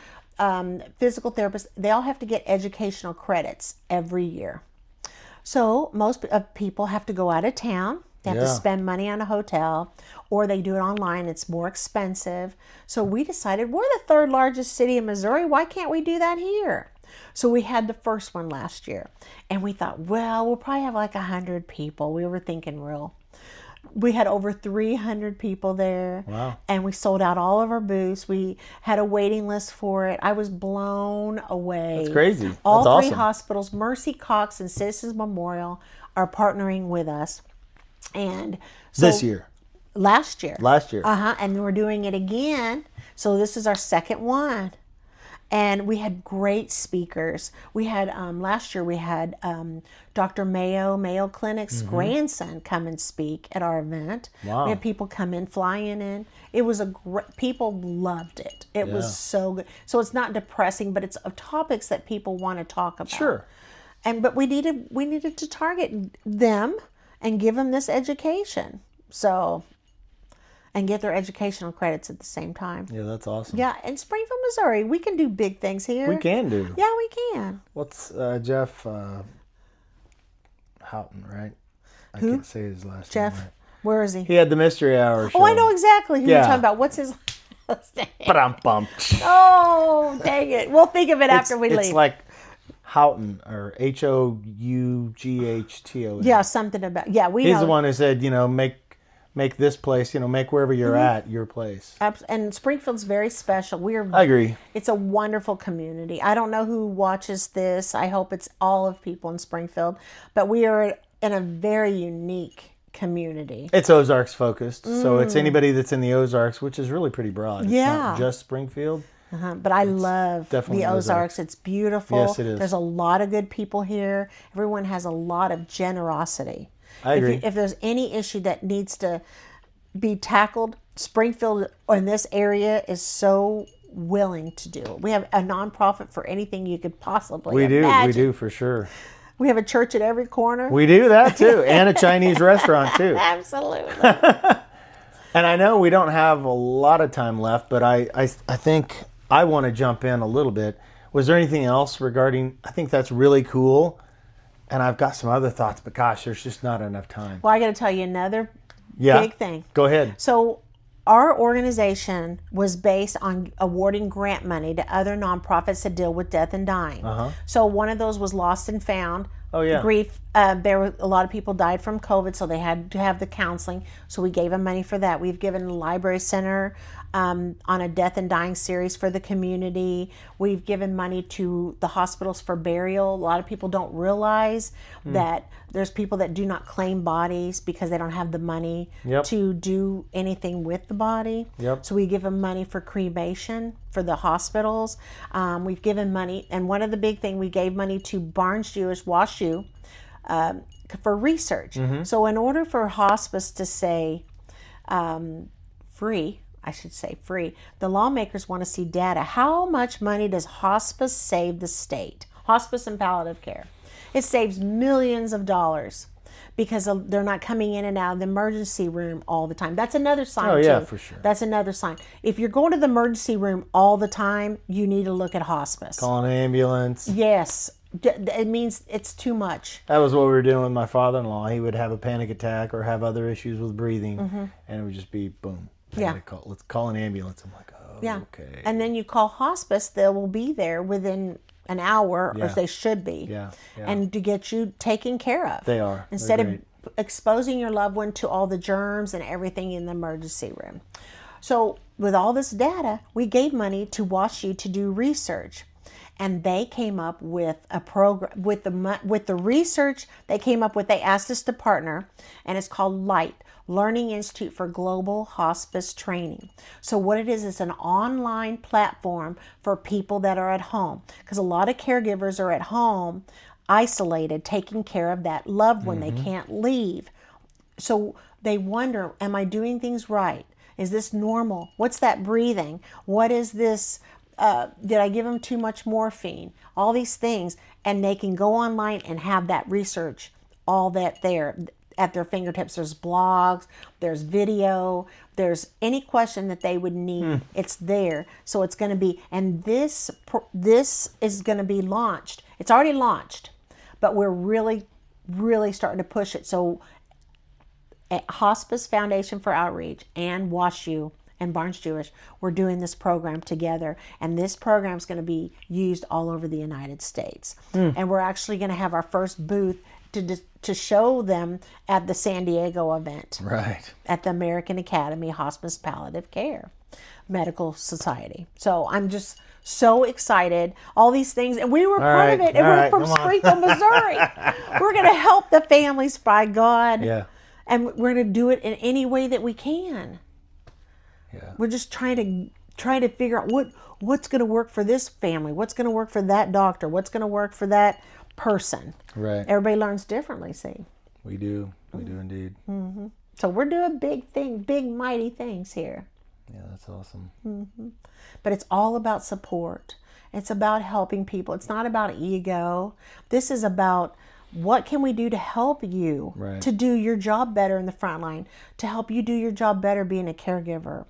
physical therapists. They all have to get educational credits every year. So most people have to go out of town. They have to spend money on a hotel, or they do it online. It's more expensive. So we decided we're the third largest city in Missouri. Why can't we do that here? So we had the first one last year, and we thought, well, we'll probably have like 100 people. We were thinking we had over 300 people there. Wow. And we sold out all of our booths. We had a waiting list for it. I was blown away. That's crazy. All That's three awesome. hospitals, Mercy, Cox, and Citizens Memorial, are partnering with us. And so This year. last year. Last year. And we're doing it again. So this is our second one. And we had great speakers. We had, last year we had Dr. Mayo Clinic's grandson come and speak at our event. Wow. We had people come in, flying in. It was people loved it. It was so good. So it's not depressing, but it's topics that people want to talk about. Sure. But we needed to target them and give them this education. So, and get their educational credits at the same time. Yeah, that's awesome. Yeah, in Springfield, Missouri, we can do big things here. We can do. Yeah, we can. What's Jeff Houghton, right? I Who? can't say his last Jeff, name. Right. where is he? He had the Mystery Hour show. Oh, I know exactly who you're Yeah. talking about. What's his last name? Ba-dum-bum. Oh, dang it. We'll think of it after we leave. It's like Houghton, or Houghton. Yeah, something about, we He's know. the one who said, make this place, make wherever you're at your place. And Springfield's very special. I agree. It's a wonderful community. I don't know who watches this. I hope it's all of people in Springfield. But we are in a very unique community. It's Ozarks focused, so it's anybody that's in the Ozarks, which is really pretty broad. It's not just Springfield. But I love definitely the Ozarks. It's beautiful. Yes, it is. There's a lot of good people here. Everyone has a lot of generosity. I agree. If there's any issue that needs to be tackled, Springfield in this area is so willing to do it. We have a nonprofit for anything you could possibly imagine. We do for sure. We have a church at every corner. We do that too, and a Chinese restaurant too. Absolutely. And I know we don't have a lot of time left, but I think I want to jump in a little bit. Was there anything else regarding? I think that's really cool, and I've got some other thoughts, but gosh, there's just not enough time. Well, I got to tell you another Yeah, big thing. Go ahead. So our organization was based on awarding grant money to other nonprofits that deal with death and dying. So one of those was Lost and Found. Oh, yeah. grief. There were a lot of people died from COVID, so they had to have the counseling. So we gave them money for that. We've given the library center on a death and dying series for the community. We've given money to the hospitals for burial. A lot of people don't realize that there's people that do not claim bodies because they don't have the money Yep. to do anything with the body. Yep. So we give them money for cremation for the hospitals. We've given money, and one of the big thing, we gave money to Barnes Jewish WashU for research. So in order for hospice to say free, I should say free, the lawmakers want to see data. How much money does hospice save the state? Hospice and palliative care. It saves millions of dollars because they're not coming in and out of the emergency room all the time. That's another sign, Oh, yeah, too. for sure. That's another sign. If you're going to the emergency room all the time, you need to look at hospice. Call an ambulance. Yes. It means it's too much. That was what we were doing with my father-in-law. He would have a panic attack or have other issues with breathing, and it would just be boom. Yeah. Let's call an ambulance. I'm like, oh, Yeah. okay. And then you call hospice, they will be there within an hour, Yeah. or they should be. Yeah, yeah. And to get you taken care of. They are. They're Instead of great. exposing your loved one to all the germs and everything in the emergency room. So with all this data, we gave money to WashU to do research. And they came up with a program with the research they came up with. They asked us to partner, and it's called LIGHT, Learning Institute for Global Hospice Training. So what it is an online platform for people that are at home, because a lot of caregivers are at home, isolated, taking care of that loved one. They can't leave. So they wonder, am I doing things right? Is this normal? What's that breathing? What is this? Did I give them too much morphine? All these things. And they can go online and have that research, all that there at their fingertips. There's blogs, there's video, there's any question that they would need. It's there. So it's going to be, and this is going to be launched. It's already launched, but we're really, really starting to push it. So at Hospice Foundation for Outreach and WashU and Barnes Jewish, we're doing this program together, and this program is going to be used all over the United States. And we're actually going to have our first booth to show them at the San Diego event, Right. at the American Academy of Hospice Palliative Care Medical Society. So I'm just so excited. All these things, and we were part of it, and we're from Springfield, Missouri. We're going to help the families, by God. Yeah. And we're going to do it in any way that we can. Yeah. We're just trying to figure out what's going to work for this family, what's going to work for that doctor, what's going to work for that person. Right. Everybody learns differently, see. We do. We do indeed. So we're doing big mighty things here. Yeah, that's awesome. But it's all about support. It's about helping people. It's not about ego. This is about what can we do to help you Right. to do your job better in the front line, to help you do your job better being a caregiver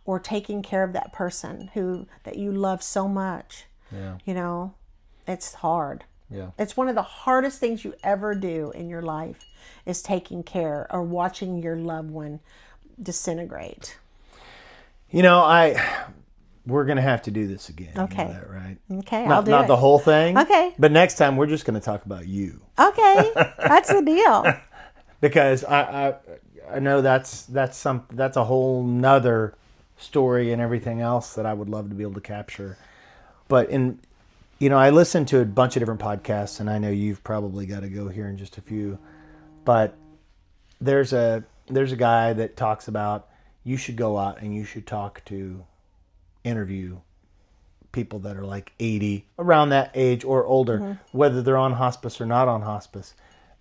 or taking care of that person that you love so much. Yeah. You know, it's hard. Yeah. It's one of the hardest things you ever do in your life is taking care or watching your loved one disintegrate. You know, we're going to have to do this again. Okay. You know that, right? Okay, I'll Not, do not it. the whole thing. Okay. But next time we're just going to talk about you. Okay, that's the deal. Because I know that's a whole nother story and everything else that I would love to be able to capture. But I listened to a bunch of different podcasts, and I know you've probably got to go here in just a few. But there's a guy that talks about you should go out and you should interview people that are like 80, around that age or older, whether they're on hospice or not on hospice.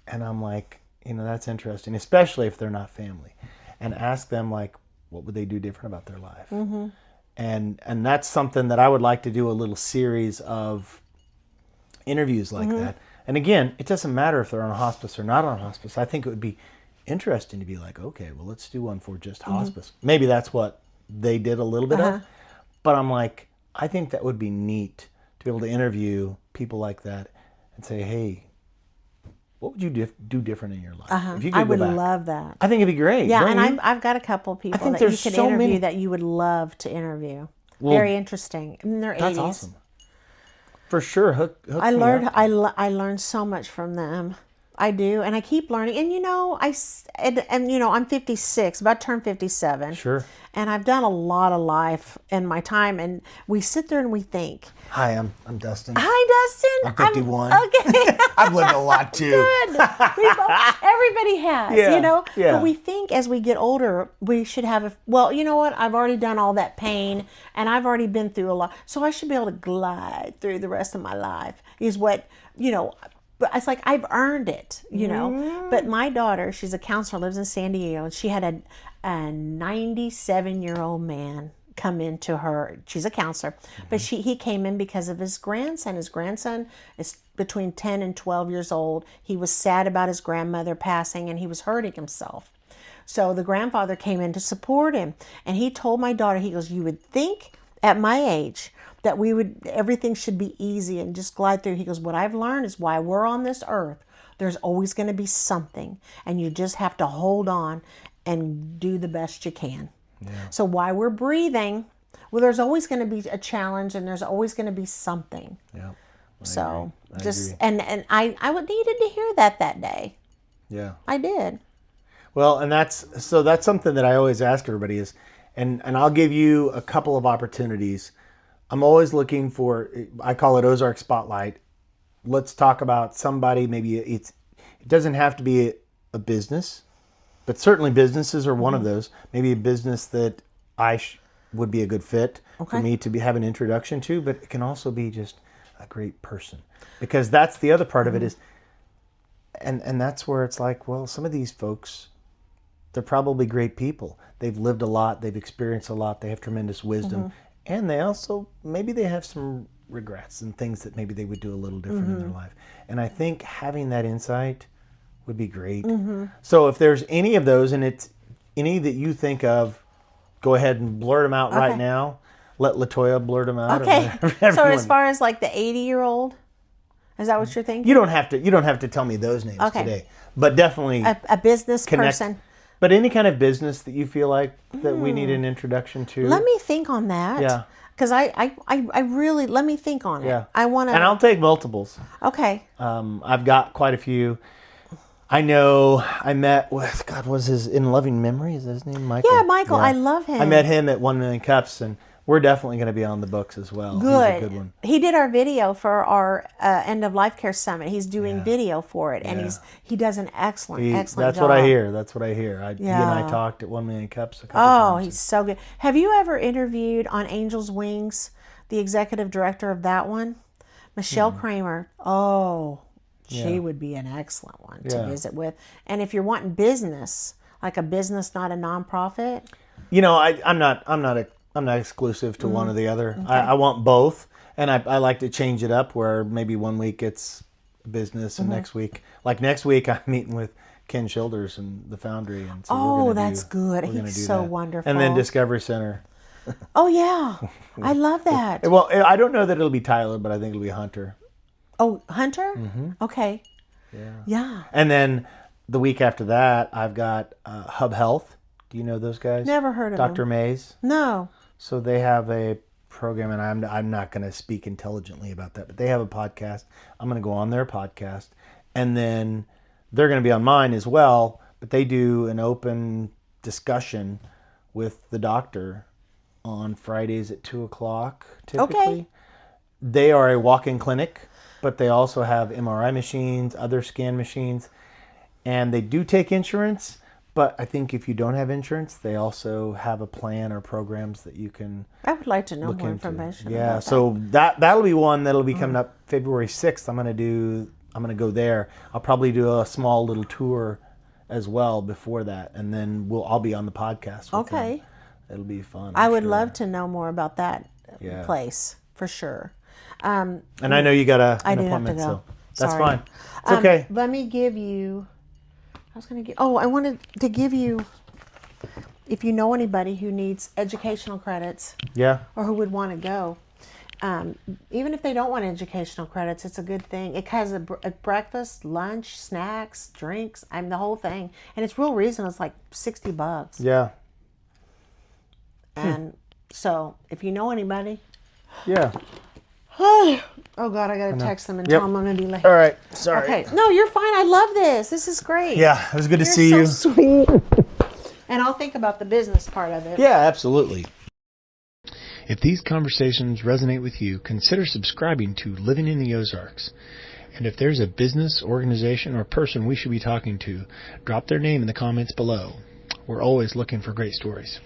And I'm like, that's interesting, especially if they're not family. And ask them, like, what would they do different about their life? And that's something that I would like to do a little series of interviews like that. And again, it doesn't matter if they're on hospice or not on hospice. I think it would be interesting to be like, okay, well, let's do one for just hospice. Maybe that's what they did a little bit of. But I'm like, I think that would be neat to be able to interview people like that and say, hey, what would you do different in your life? If you could I would go back? love that. I think it'd be great. Yeah, don't and you? I've got a couple people think that you there's can so interview many- that you would love to interview. Well, Very interesting. In their 80s. That's awesome. For sure. Hook I me learned up. I learned so much from them. I do, and I keep learning. And I'm 56, about to turn 57, Sure. and I've done a lot of life in my time. And we sit there and we think, Hi, I'm Dustin. "Hi, Dustin. I'm 51. Okay." I've lived a lot too. Good. Everybody has, Yeah, yeah. But we think as we get older, we should have well, you know what? I've already done all that pain and I've already been through a lot. So I should be able to glide through the rest of my life is what, but it's like I've earned it. But my daughter, she's a counselor, lives in San Diego, and she had a 97-year-old man come into her. She's a counselor, but he came in because of his grandson. His grandson is between 10 and 12 years old. He was sad about his grandmother passing and he was hurting himself. So the grandfather came in to support him, and he told my daughter, he goes, "You would think at my age that everything should be easy and just glide through." He goes, "What I've learned is why we're on this earth, there's always going to be something, and you just have to hold on and do the best you can." Yeah. So while we're breathing, well, there's always going to be a challenge, and there's always going to be something. Yeah. So I just agree. and I needed to hear that day. Yeah. I did. Well, and that's something that I always ask everybody is, and I'll give you a couple of opportunities. I'm always looking for, I call it Ozark Spotlight. Let's talk about somebody, maybe it doesn't have to be a business, but certainly businesses are one of those. Maybe a business that would be a good fit for me to have an introduction to, but it can also be just a great person. Because that's the other part of it is, and that's where it's like, well, some of these folks, they're probably great people. They've lived a lot. They've experienced a lot. They have tremendous wisdom. And they also, maybe they have some regrets and things that maybe they would do a little different in their life. And I think having that insight would be great. So if there's any of those, and it's any that you think of, go ahead and blurt them out right now. Let LaToya blurt them out. Okay. So as far as like the 80-year-old, is that what you're thinking? You don't have to tell me those names today. But definitely a business person. But any kind of business that you feel like that we need an introduction to. Let me think on that. Yeah. Because I really, let me think on it. Yeah. I want to. And I'll take multiples. Okay. I've got quite a few. I know I met with, God, was his in loving memory? Is that his name? Michael? Yeah, Michael. Yeah. I love him. I met him at 1 Million Cups, and we're definitely going to be on the books as well. Good. He's a good one. He did our video for our end of life care summit. He's doing video for it, and he does an excellent job. That's what I hear. That's what I hear. He and I talked at 1 Million Cups a couple times. Oh, he's so good. Have you ever interviewed on Angel's Wings the executive director of that one? Michelle Kramer. Oh, she would be an excellent one to visit with. And if you're wanting business, like a business, not a nonprofit. I'm not exclusive to one or the other. Okay. I want both, and I like to change it up where maybe 1 week it's business and next week I'm meeting with Ken Childers and the Foundry. And so that's good. He's so wonderful. And then Discovery Center. Oh, yeah. I love that. Well, I don't know that it'll be Tyler, but I think it'll be Hunter. Oh, Hunter? Okay. Yeah. And then the week after that, I've got Hub Health. Do you know those guys? Never heard of them. Dr. Mays? No. So they have a program, and I'm not going to speak intelligently about that, but they have a podcast. I'm going to go on their podcast, and then they're going to be on mine as well, but they do an open discussion with the doctor on Fridays at 2:00 typically. Okay. They are a walk-in clinic, but they also have MRI machines, other scan machines, and they do take insurance. But I think if you don't have insurance, they also have a plan or programs that you can. I would like to know more information. Yeah, so that'll be one that'll be coming up February 6th. I'm gonna go there. I'll probably do a small little tour as well before that, and then I'll be on the podcast. With them. It'll be fun. I would love to know more about that place for sure. And I know you got an appointment, so that's fine. It's okay. Let me give you. I wanted to give you, if you know anybody who needs educational credits, or who would want to go, even if they don't want educational credits, it's a good thing. It has a breakfast, lunch, snacks, drinks, the whole thing, and it's real reasonable. It's like $60. Yeah. And so, if you know anybody, Oh God, I gotta text them and Yep. tell them I'm gonna be late. All right. Sorry. Okay. No, you're fine. I love this. This is great. Yeah, it was good to You're see so you. sweet. And I'll think about the business part of it. Yeah, absolutely. If these conversations resonate with you, consider subscribing to Living in the Ozarks. And if there's a business, organization, or person we should be talking to, drop their name in the comments below. We're always looking for great stories.